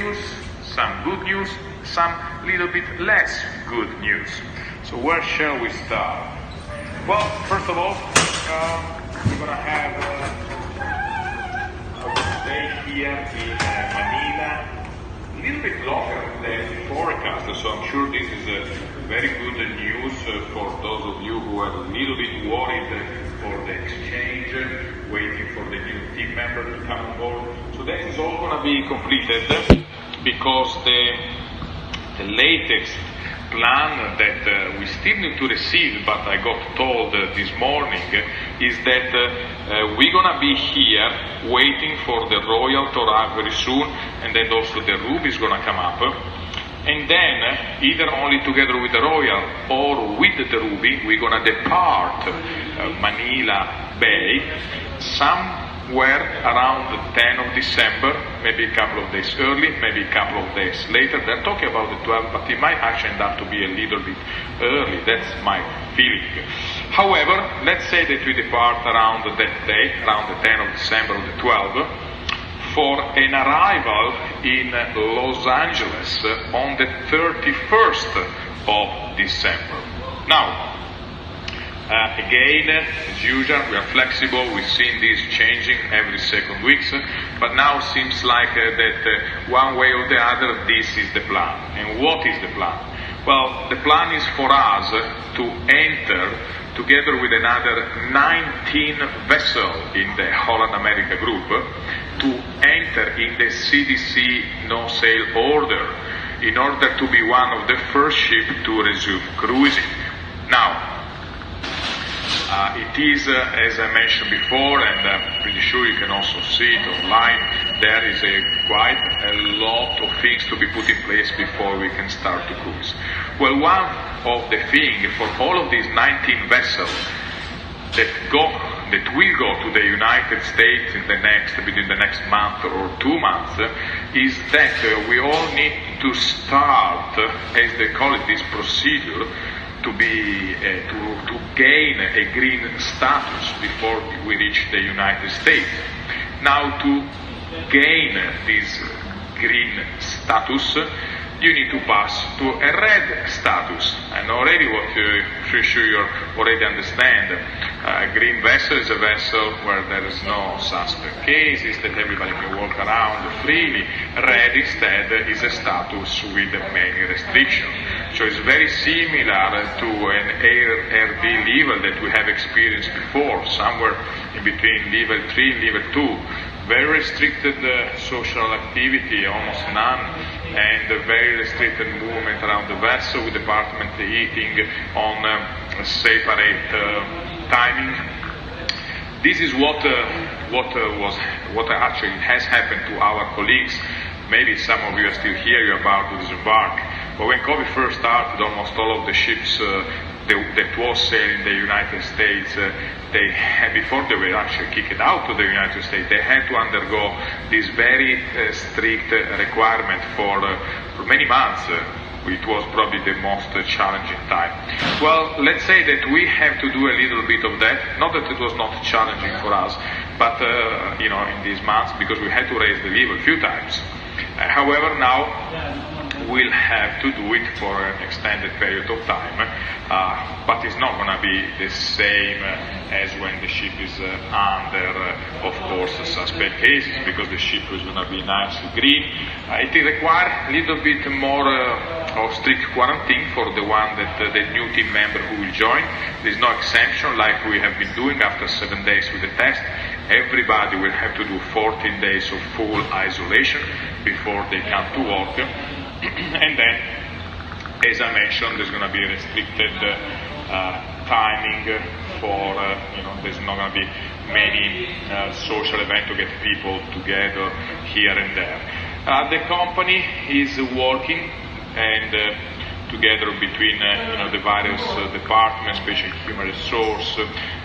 news, some good news, some little bit less good news. So where shall we start? Well, first of all, we're going to have a day here in Manila, a little bit longer than forecast, so I'm sure this is very good news for those of you who are a little bit worried for the exchange, waiting for the new team member to come on board. So that is all going to be completed because the latest plan that we still need to receive, but I got told this morning, is that we're going to be here waiting for the Royal Torah very soon, and then also the Ruby is going to come up. And then, either only together with the Royal or with the Ruby, we're going to depart Manila Bay somewhere around the 10th of December, maybe a couple of days early, maybe a couple of days later. They're talking about the 12th, but it might actually end up to be a little bit early. That's my feeling. However, let's say that we depart around that day, around the 10th of December or the 12th, for an arrival in Los Angeles on the 31st of December. Now, again, as usual, we are flexible. We've seen this changing every second weeks, but now seems like that one way or the other, this is the plan. And what is the plan? Well, the plan is for us to enter together with another 19 vessels in the Holland America group, to enter in the CDC no-sail order in order to be one of the first ships to resume cruising. Now, it is, as I mentioned before, and I'm pretty sure you can also see it online, there is quite a lot of things to be put in place before we can start to cruise. Well, one of the things for all of these 19 vessels that will go to the United States within the next month or 2 months, is that we all need to start, as they call it, this procedure to gain a green status before we reach the United States. Now, to gain this green status, you need to pass to a red status. And already what I'm sure you already understand. A green vessel is a vessel where there is no suspect cases, that everybody can walk around freely. Red instead is a status with many restrictions. So it's very similar to an ARD level that we have experienced before, somewhere in between level 3 and level 2. Very restricted social activity, almost none, and very restricted movement around the vessel, with department heating on separate timing. This is what actually has happened to our colleagues. Maybe some of you are still here, you're about to disembark. But when COVID first started, almost all of the ships that was sailing the United States, they had, before they were actually kicked out to the United States, they had to undergo this very strict requirement for many months. It was probably the most challenging time. Well, let's say that we have to do a little bit of that. Not that it was not challenging for us, but in these months, because we had to raise the level a few times. However, now we'll have to do it for an extended period of time, but it's not going to be the same as when the ship is under, of course, suspect cases, because the ship is going to be nicely green. It requires a little bit more of strict quarantine for the one the new team member who will join. There's no exemption like we have been doing after 7 days with the test. Everybody will have to do 14 days of full isolation before they come to work. And then, as I mentioned, there's going to be a restricted timing for, there's not going to be many social events to get people together here and there. The company is working and together between the various departments, especially human resource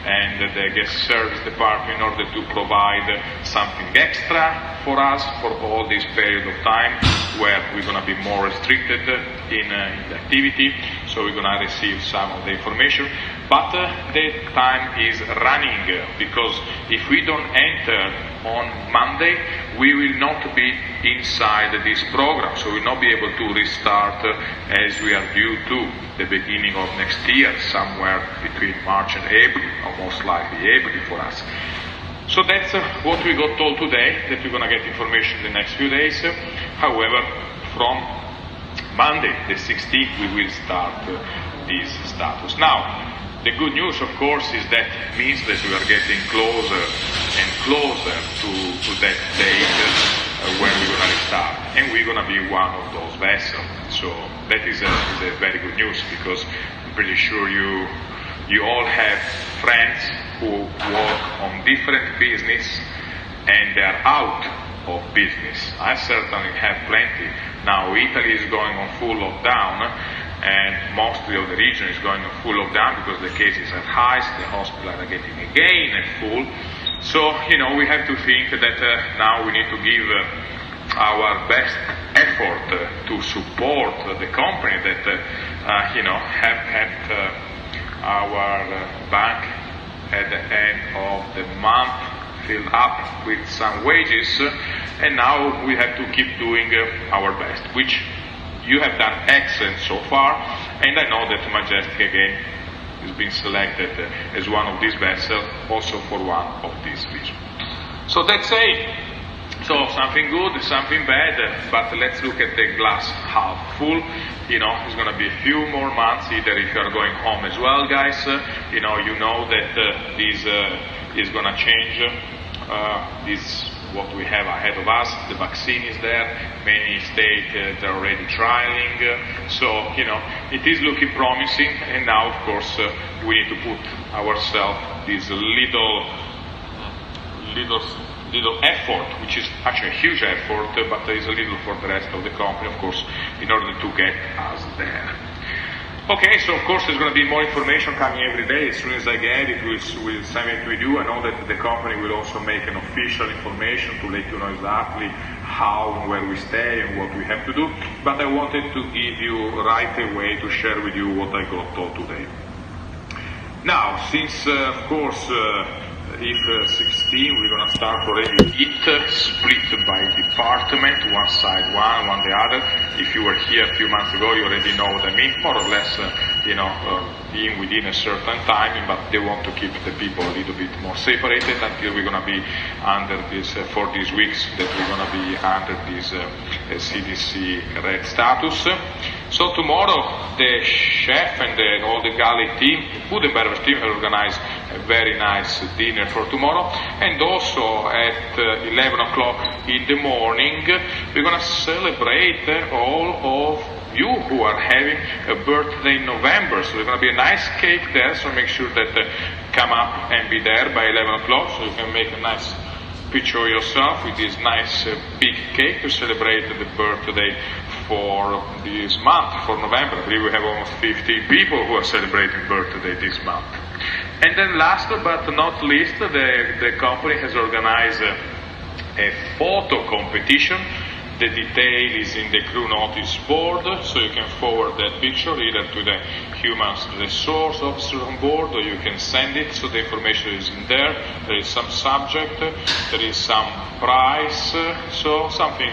and the guest service department, in order to provide something extra for us for all this period of time where we're going to be more restricted in the activity. so we're gonna receive some of the information. But the time is running, because if we don't enter on Monday, we will not be inside this program, so we will not be able to restart as we are due to the beginning of next year, somewhere between March and April, or most likely April for us. So that's what we got told today, that we're going to get information in the next few days. However, from Monday, the 16th, we will start this status. Now, the good news, of course, is that means that we are getting closer and closer to that date when we're going to restart. And we're going to be one of those vessels. So that is a very good news, because I'm pretty sure you all have friends who work on different business and they are out of business. I certainly have plenty. Now Italy is going on full lockdown, and mostly of the region is going on full lockdown because the cases are high, the hospitals are getting again at full. So, we have to think that now we need to give our best effort to support the company that, have had our bank at the end of the month filled up with some wages, and now we have to keep doing our best, which you have done excellent so far, and I know that Majestic again has been selected as one of these vessels, also for one of these visions. So that's it. So something good, something bad, but let's look at the glass half full. It's going to be a few more months, either if you are going home as well, guys. You know that this is going to change. This what we have ahead of us. The vaccine is there. Many states are already trialing. So, it is looking promising. And now, of course, we need to put ourselves this little effort, which is actually a huge effort, but there is a little for the rest of the company, of course, in order to get us there. Okay, so of course there's going to be more information coming every day. As soon as I get it, we'll send it with you. I know that the company will also make an official information to let you know exactly how and where we stay and what we have to do. But I wanted to give you right away to share with you what I got told today. Now, since of course if 16, we're going to start already it split by department, one side one the other. If you were here a few months ago, you already know what I mean, more or less, being within a certain time, but they want to keep the people a little bit more separated until we're going to be under this, for these weeks that we're going to be under this CDC red status. So tomorrow, the chef and all the galley team, food and beverage team, have organized a very nice dinner for tomorrow. And also at 11 o'clock in the morning, we're going to celebrate all of you who are having a birthday in November. So there's going to be a nice cake there, so make sure that come up and be there by 11 o'clock so you can make a nice picture of yourself with this nice big cake to celebrate the birthday for this month, for November. I believe we have almost 50 people who are celebrating birthday this month. And then last but not least, the company has organized a photo competition. The detail is in the crew notice board, so you can forward that picture either to the human resource officer on board, or you can send it, so the information is in there. There is some subject, there is some price, so something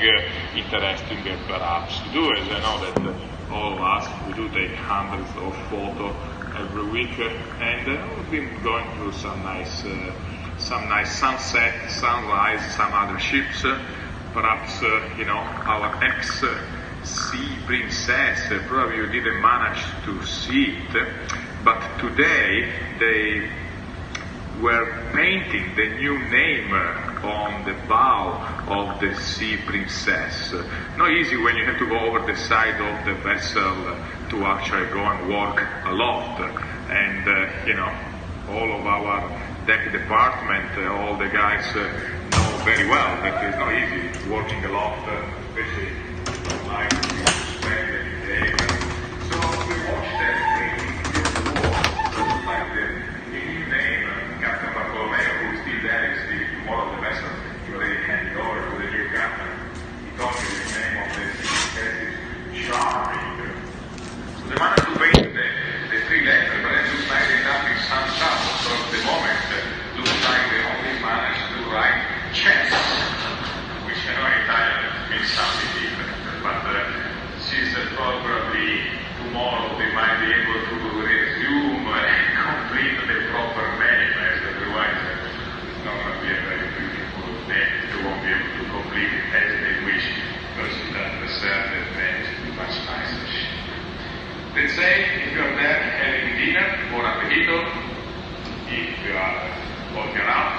interesting perhaps to do, as I know that all of us, we do take hundreds of photos every week, and we've been going through some nice sunset, sunrise, some other ships. Perhaps, our ex-Sea Princess, probably you didn't manage to see it, but today they were painting the new name on the bow of the Sea Princess. Not easy when you have to go over the side of the vessel to actually go and work aloft. And, all of our deck department, all the guys know very well that it's not easy working aloft, especially like you spend every day. So we watched that painting like the new name, Captain Bartolomeo, who is still there, is still tomorrow the vessel, he already handed over to the new captain. He told me the name of the sea is Charming. So they wanted to paint say, if you are there having dinner or appetito, if you are walking around,